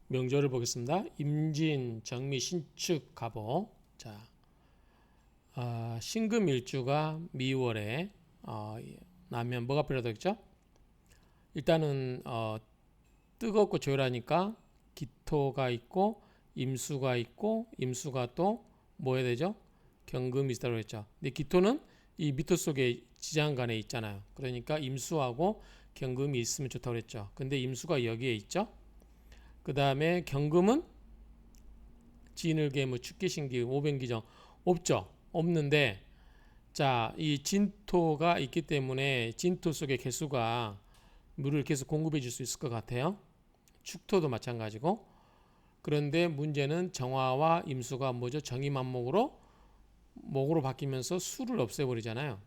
명절을 보겠습니다. 임진, 정미, 신축, 갑오. 자, 신금일주가 미월에 나면 뭐가 필요하겠죠? 일단은 뜨겁고 조열하니까 기토가 있고 임수가 있고 임수가 또 뭐 해야 되죠? 경금이 있다고 했죠. 근데 기토는 이 미토 속에 지장간에 있잖아요. 그러니까 임수하고 경금이 있으면 좋다고 그랬죠. 근데 임수가 여기에 있죠. 그 다음에 경금은 진을계 뭐 축계신기 오변기정 없죠. 없는데 자, 이 진토가 있기 때문에 진토 속의 개수가 물을 계속 공급해 줄 수 있을 것 같아요. 축토도 마찬가지고. 그런데 문제는 정화와 임수가 뭐죠? 정이만목으로 목으로 바뀌면서 수를 없애버리잖아요.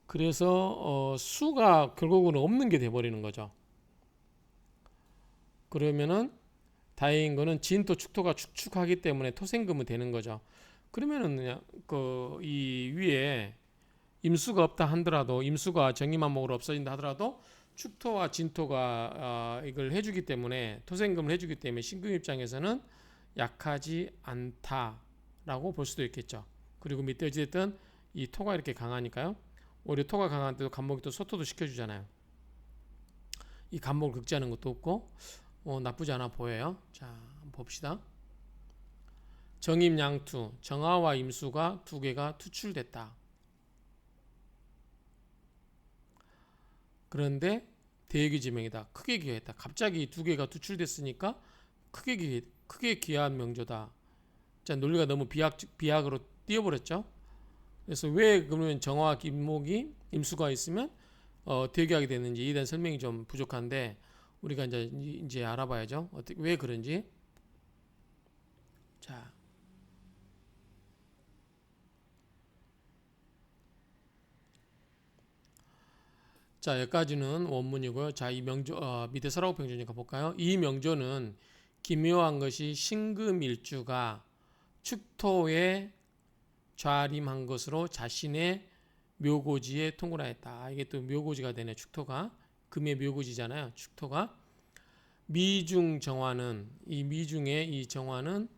그래서 수가 결국은 없는 게 돼버리는 거죠. 그러면은 다행인 거는 진토 축토가 축축하기 때문에 토생금은 되는 거죠. 그러면은 그냥 이 위에 임수가 없다 하더라도 임수가 정이만목으로 없어진다 하더라도 축토와 진토가 이걸 해주기 때문에 토생금을 해주기 때문에 신금 입장에서는 약하지 않다라고 볼 수도 있겠죠. 그리고 밑에 어찌됐든 이 토가 이렇게 강하니까요. 오히려 토가 강한데도 간목이 또 소토도 시켜주잖아요. 이 간목을 극지하는 것도 없고 나쁘지 않아 보여요. 자, 한번 봅시다. 정임양투, 정화와 임수가 두 개가 투출됐다. 그런데 대기지명이다. 크게 기여했다. 갑자기 두 개가 투출됐으니까 크게 기여한 명조다. 자, 논리가 너무 비약으로 띄어버렸죠. 그래서 왜 그러면 정화와 김목이 임수가 있으면 대기하게 되는지 이에 대한 설명이 좀 부족한데 우리가 이제 알아봐야죠. 어떻게 왜 그런지. 자, 자, 여기까지는 원문이고요. 자, 이 명조 밑에 서라고 평조니까 볼까요? 이 명조는 기묘한 것이 신금일주가 축토에 좌림한 것으로 자신의 묘고지에 통근하였다. 이게 또 묘고지가 되네. 축토가 금의 묘고지잖아요. 축토가 미중 정화는 이 미중의 이 정화는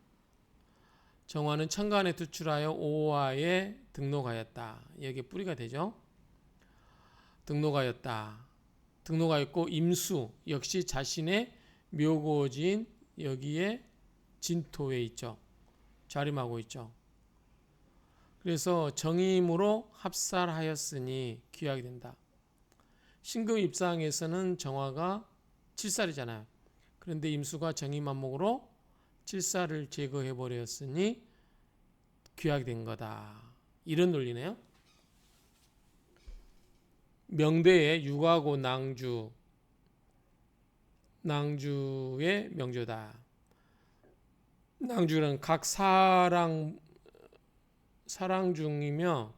천간에 투출하여 오화에 등록하였다. 여기에 뿌리가 되죠. 등록하였다. 등록하였고 임수 역시 자신의 묘고지인 여기에 진토에 있죠. 자림하고 있죠. 그래서 정임으로 합살하였으니 귀하게 된다. 신금 입상에서는 정화가 칠살이잖아요. 그런데 임수가 정임한목으로 칠살을 제거해 버렸으니 귀하게 된 거다. 이런 논리네요. 명대의 육하고 낭주의 명조다. 낭주는 각 사랑 중이며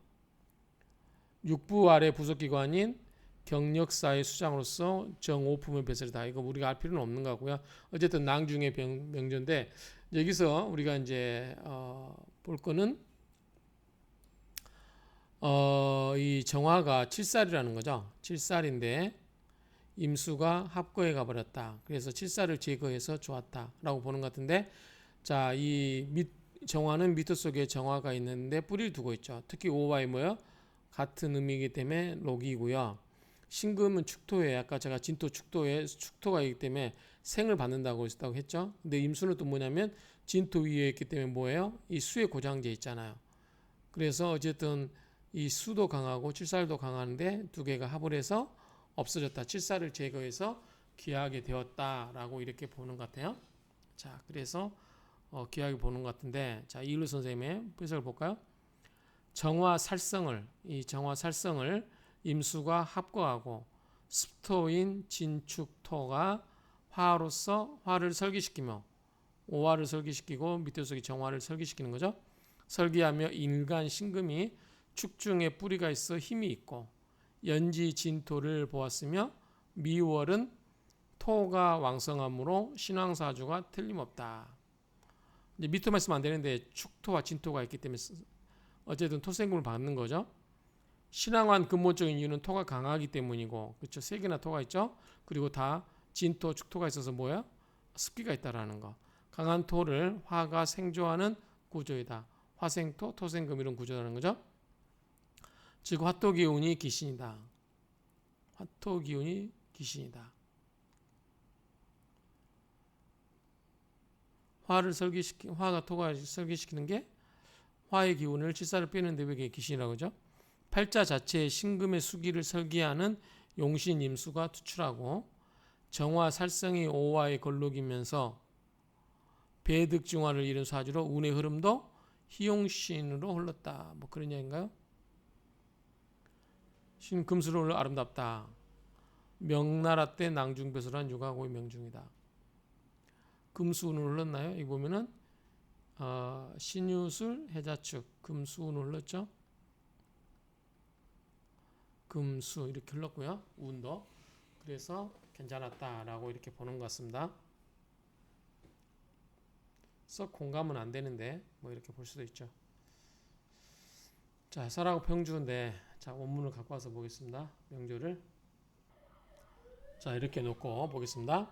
육부 아래 부속기관인 경력사의 수장으로서 정오품의 배설이다. 이거 우리가 알 필요는 없는 거고요. 어쨌든 낭중의 명조인데 여기서 우리가 이제 볼 거는 이 정화가 7살이라는 거죠. 7살인데 임수가 합거해 가버렸다. 그래서 7살을 제거해서 좋았다라고 보는 것 같은데 자, 정화는 미토 속에 정화가 있는데 뿌리를 두고 있죠. 특히 오화이 뭐요? 같은 의미이기 때문에 록이고요. 신금은 축토에 아까 제가 진토 축토에 축토가 있기 때문에 생을 받는다고 했죠. 근데 임수는 또 뭐냐면 진토 위에 있기 때문에 뭐예요? 이 수의 고장제 있잖아요. 그래서 어쨌든 이 수도 강하고 칠살도 강한데 두 개가 합을 해서 없어졌다. 칠살을 제거해서 귀하게 되었다라고 이렇게 보는 것 같아요. 자, 그래서 귀하게 보는 것 같은데 자, 이일루 선생님의 분석을 볼까요? 이 정화 살성을 임수가 합거하고 습토인 진축토가 화로서 화를 설기시키며 오화를 설기시키고 밑에 속에 정화를 설기시키는 거죠. 설기하며 인간 신금이 축중에 뿌리가 있어 힘이 있고 연지 진토를 보았으며 미월은 토가 왕성하므로 신왕사주가 틀림없다. 이제 밑에 말씀 안 되는데 축토와 진토가 있기 때문에 어쨌든 토생금을 받는 거죠. 신앙환 근본적인 이유는 토가 강하기 때문이고 그렇죠. 세 개나 토가 있죠. 그리고 다 진토, 축토가 있어서 뭐야? 습기가 있다라는 거. 강한 토를 화가 생조하는 구조이다. 화생토, 토생금 이런 구조라는 거죠. 즉 화토기운이 기신이다. 화토기운이 기신이다. 화가 토가 설기시키는 게 화의 기운을 칠사를 빼는데 왜 기신이라고 하죠? 팔자 자체에 신금의 수기를 설기하는 용신임수가 투출하고 정화 살성이 오화에 걸룩이면서 배득증화를 이룬 사주로 운의 흐름도 희용신으로 흘렀다. 뭐 그런 얘기인가요? 신금수로 아름답다. 명나라 때 낭중배수란 유가고의 명중이다. 금수운을 흘렀나요? 여기 보면은 신유술 해자축 금수운을 흘렀죠. 금수 이렇게 흘렀고요. 운도 그래서 괜찮았다라고 이렇게 보는 것 같습니다. 썩 공감은 안 되는데 뭐 이렇게 볼 수도 있죠. 자, 해설하고 평주인데 자 원문을 갖고 와서 보겠습니다. 명조를 자 이렇게 놓고 보겠습니다.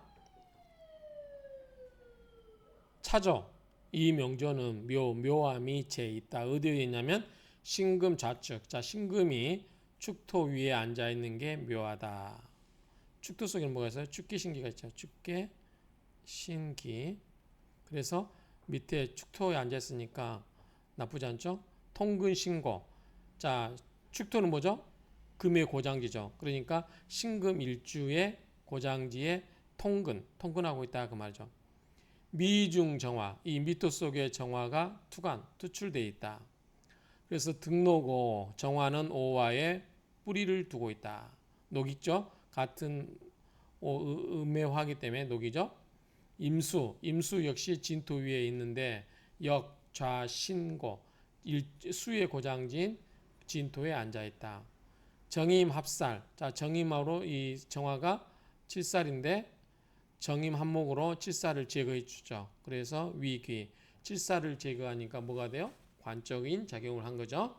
차조 이 명조는 묘함이 제 있다. 어디에 있냐면 신금 좌측. 자 신금이 축토 위에 앉아 있는 게 묘하다. 축토 속에는 뭐가 있어요? 축기신기가 있죠. 축계 신기. 그래서 밑에 축토에 앉아 있으니까 나쁘지 않죠? 통근신고. 자 축토는 뭐죠? 금의 고장지죠. 그러니까 신금 일주의 고장지에 통근하고 있다 그 말이죠. 미중 정화, 이 미토 속에 정화가 투출되어 있다. 그래서 등노고 정화는 오화에 뿌리를 두고 있다. 녹이죠. 같은 음의 화기 때문에 녹이죠. 임수 역시 진토 위에 있는데 역, 좌, 신고 수의 고장진 진토에 앉아 있다. 정임 합살. 자, 정임으로 이 정화가 칠살인데 정임 한목으로 칠살을 제거해 주죠. 그래서 위귀 칠살을 제거하니까 뭐가 돼요? 관적인 작용을 한 거죠.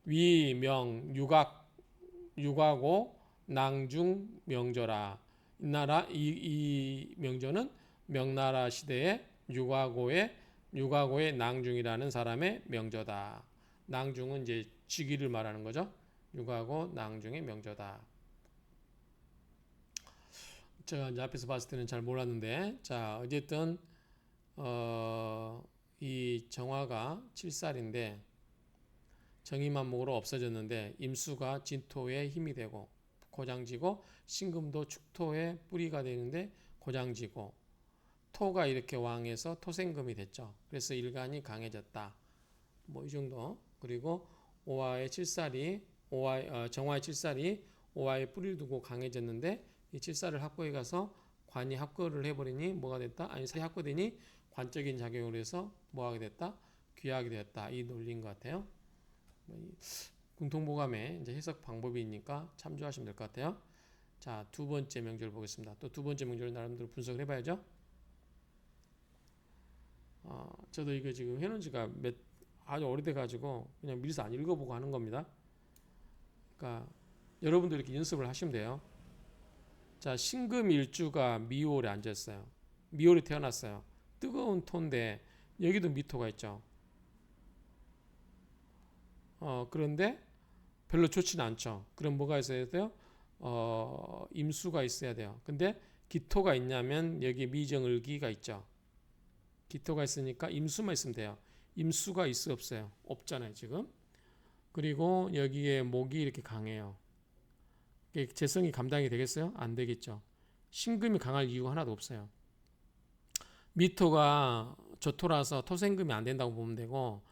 위, 명, 육하고 낭중 명조라. 이 명조는 명나라 시대의 육하고의 낭중이라는 사람의 명조다. 낭중은 이제 직위를 말하는 거죠. 육하고 낭중의 명조다. 제가 이제 앞에서 봤을 때는 잘 몰랐는데, 자 어쨌든 이 정화가 칠살인데 정임한목으로 없어졌는데 임수가 진토에 힘이 되고 고장지고 신금도 축토에 뿌리가 되는데 고장지고 토가 이렇게 왕해서 토생금이 됐죠. 그래서 일간이 강해졌다. 뭐 이 정도. 그리고 정화의 칠살이 오화에 뿌리를 두고 강해졌는데 이 칠살을 합거해 가서 관이 합거를 해버리니 뭐가 됐다? 아니 살이 합거되니 관적인 작용을 해서 뭐하게 됐다? 귀하게 되었다. 이 논리인 것 같아요. 공통보감의 이제 해석 방법이니까 참조하시면 될 것 같아요. 자, 두 번째 명조를 보겠습니다. 또 두 번째 명조를 나름대로 분석을 해봐야죠. 저도 이거 지금 해놓은 지가 아주 오래돼가지고 그냥 미리서 안 읽어보고 하는 겁니다. 그러니까 여러분도 이렇게 연습을 하시면 돼요. 자, 신금일주가 미월에 앉았어요. 미월에 태어났어요. 뜨거운 토인데 여기도 미토가 있죠. 그런데 별로 좋지는 않죠. 그럼 뭐가 있어야 돼요? 임수가 있어야 돼요. 근데 기토가 있냐면 여기 미정을기가 있죠. 기토가 있으니까 임수만 있으면 돼요. 임수가 있어 없어요? 없잖아요 지금. 그리고 여기에 목이 이렇게 강해요. 재성이 감당이 되겠어요? 안 되겠죠. 신금이 강할 이유가 하나도 없어요. 미토가 저토라서 토생금이 안 된다고 보면 되고,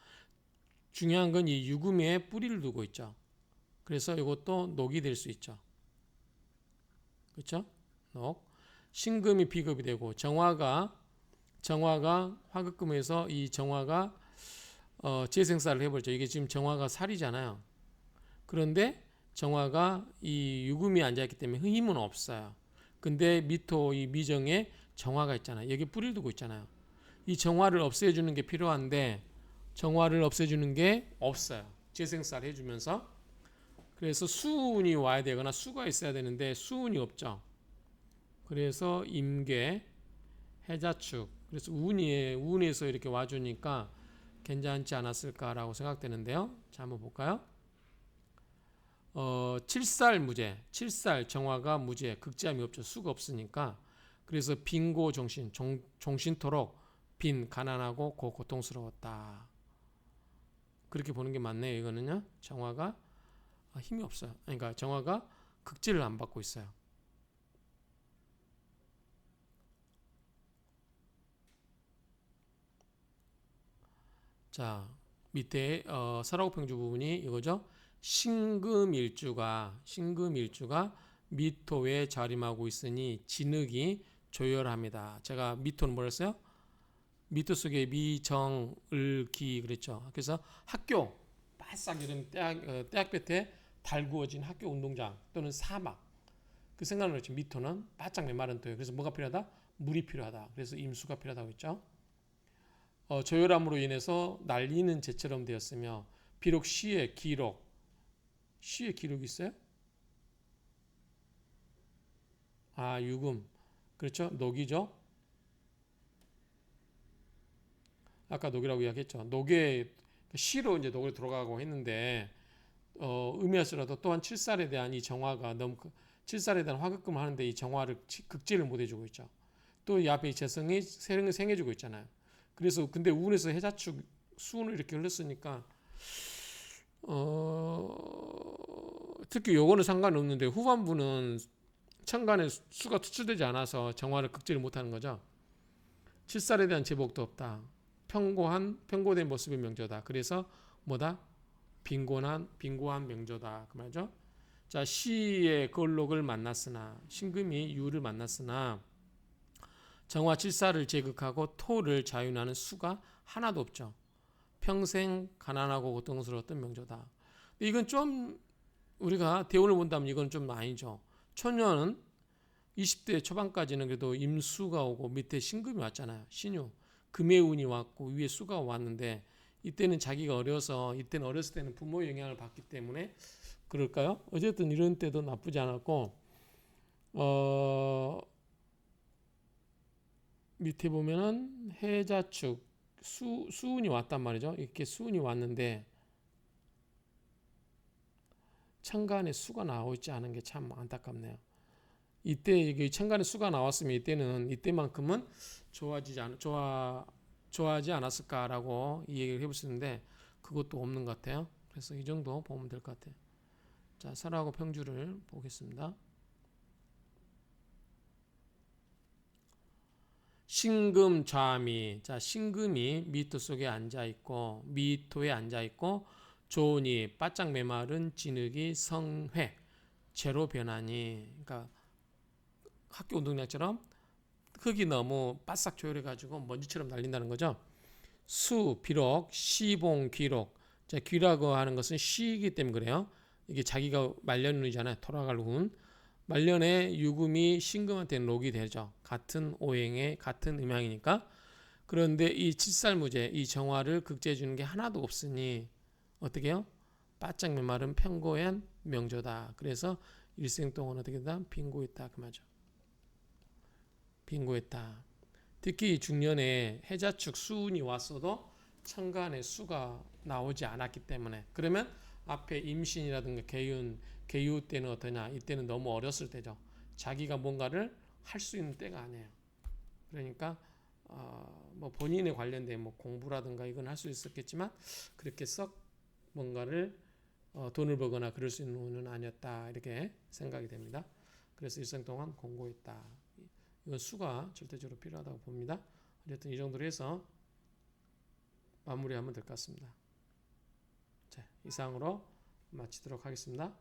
중요한 건 이 유금에 뿌리를 두고 있죠. 그래서 이것도 녹이 될 수 있죠. 그렇죠? 녹. 신금이 비급이 되고 정화가 화급금에서 이 정화가 재생살을 해버리죠. 이게 지금 정화가 살이잖아요. 그런데 정화가 이 유금이 앉아있기 때문에 힘은 없어요. 근데 미토 이 미정에 정화가 있잖아요. 여기 뿌리를 두고 있잖아요. 이 정화를 없애주는 게 필요한데 정화를 없애주는 게 없어요. 재생살 해주면서. 그래서 수운이 와야 되거나 수가 있어야 되는데 수운이 없죠. 그래서 임계, 해자축. 그래서 운에서 이렇게 와주니까 괜찮지 않았을까라고 생각되는데요. 자, 한번 볼까요? 칠살 무죄, 칠살 정화가 무죄, 극지함이 없죠. 수가 없으니까. 그래서 빈고 종신토록 빈, 가난하고 고통스러웠다. 그렇게 보는 게 맞네요. 이거는요. 정화가 힘이 없어요. 그러니까 정화가 극지를 안 받고 있어요. 자, 밑에 설화구평주 부분이 이거죠. 신금일주가 미토에 자림하고 있으니 진흙이 조열합니다. 제가 미토는 뭐랬어요? 미토 속에 미정을기 그랬죠. 그래서 학교 바싹 이런 대학볕에 달구어진 학교 운동장 또는 사막 그 생각을 했죠. 미토는 바짝 메마른 토에 그래서 뭐가 필요하다? 물이 필요하다. 그래서 임수가 필요하다고 했죠. 저열함으로 인해서 날리는 재처럼 되었으며 비록 시의 기록이 있어요? 유금 그렇죠? 녹이죠. 아까 녹이라고 이야기했죠. 녹에 시로 이제 녹을 들어가고 했는데 의미할수라도 또한 칠살에 대한 이 정화가 너무 칠살에 대한 화급금을 하는데 이 정화를 극지를 못 해주고 있죠. 또 이 앞에 이 재성이 생해주고 있잖아요. 그래서 근데 우운에서 해자축 수운을 이렇게 흘렀으니까 특히 요거는 상관없는데 후반부는 천간에 수가 투출되지 않아서 정화를 극지를 못하는 거죠. 칠살에 대한 제복도 없다. 평고된 모습의 명조다. 그래서 뭐다? 빈고한 명조다. 그 말이죠. 자, 시의 걸록을 만났으나 신금이 유를 만났으나 정화 칠사를 제극하고 토를 자윤하는 수가 하나도 없죠. 평생 가난하고 고통스러웠던 명조다. 이건 좀 우리가 대운을 본다면 이건 좀 아니죠. 초년은 20대 초반까지는 그래도 임수가 오고 밑에 신금이 왔잖아요. 신유. 금의 운이 왔고 위에 수가 왔는데 이때는 자기가 어려서 이때는 어렸을 때는 부모의 영향을 받기 때문에 그럴까요? 어쨌든 이런 때도 나쁘지 않았고 밑에 보면은 해자축 수운이 왔단 말이죠. 이렇게 수운이 왔는데 천간에 수가 나오고 있지 않은 게 참 안타깝네요. 이때 이게 천간에 수가 나왔으면 이때만큼은 좋아하지 않았을까라고 이 얘기를 해볼 수 있는데 그것도 없는 것 같아요. 그래서 이 정도 보면 될 것 같아요. 자, 설하고 평주를 보겠습니다. 신금 좌미. 자, 신금이 미토 속에 앉아 있고 미토에 앉아 있고 조운이 바짝 메마른 진흙이 성회 제로 변하니 그러니까 학교 운동장처럼 흙이 너무 바싹 조열해가지고 먼지처럼 날린다는 거죠. 비록 시봉 귀록. 자, 귀라고 하는 것은 시이기 때문에 그래요. 이게 자기가 말년운이잖아요. 돌아갈 운. 말년에 유금이 신금한테는 록이 되죠. 같은 오행의 같은 음양이니까. 그런데 이 칠살무제 이 정화를 극제해 주는 게 하나도 없으니 어떻게 해요? 바짝 메마른 평고한 명조다. 그래서 일생 동안 어떻게 된다? 빈고했다 그 말이죠. 빈고했다. 특히 중년에 해자축 수운이 왔어도 천간에 수가 나오지 않았기 때문에 그러면 앞에 임신이라든가 계유 때는 어떠냐? 이때는 너무 어렸을 때죠. 자기가 뭔가를 할 수 있는 때가 아니에요. 그러니까 뭐 본인에 관련된 뭐 공부라든가 이건 할 수 있었겠지만 그렇게 썩 뭔가를 돈을 벌거나 그럴 수 있는 운은 아니었다 이렇게 생각이 됩니다. 그래서 일생 동안 공고했다. 이건 수가 절대적으로 필요하다고 봅니다. 어쨌든 이 정도로 해서 마무리하면 될 것 같습니다. 자, 이상으로 마치도록 하겠습니다.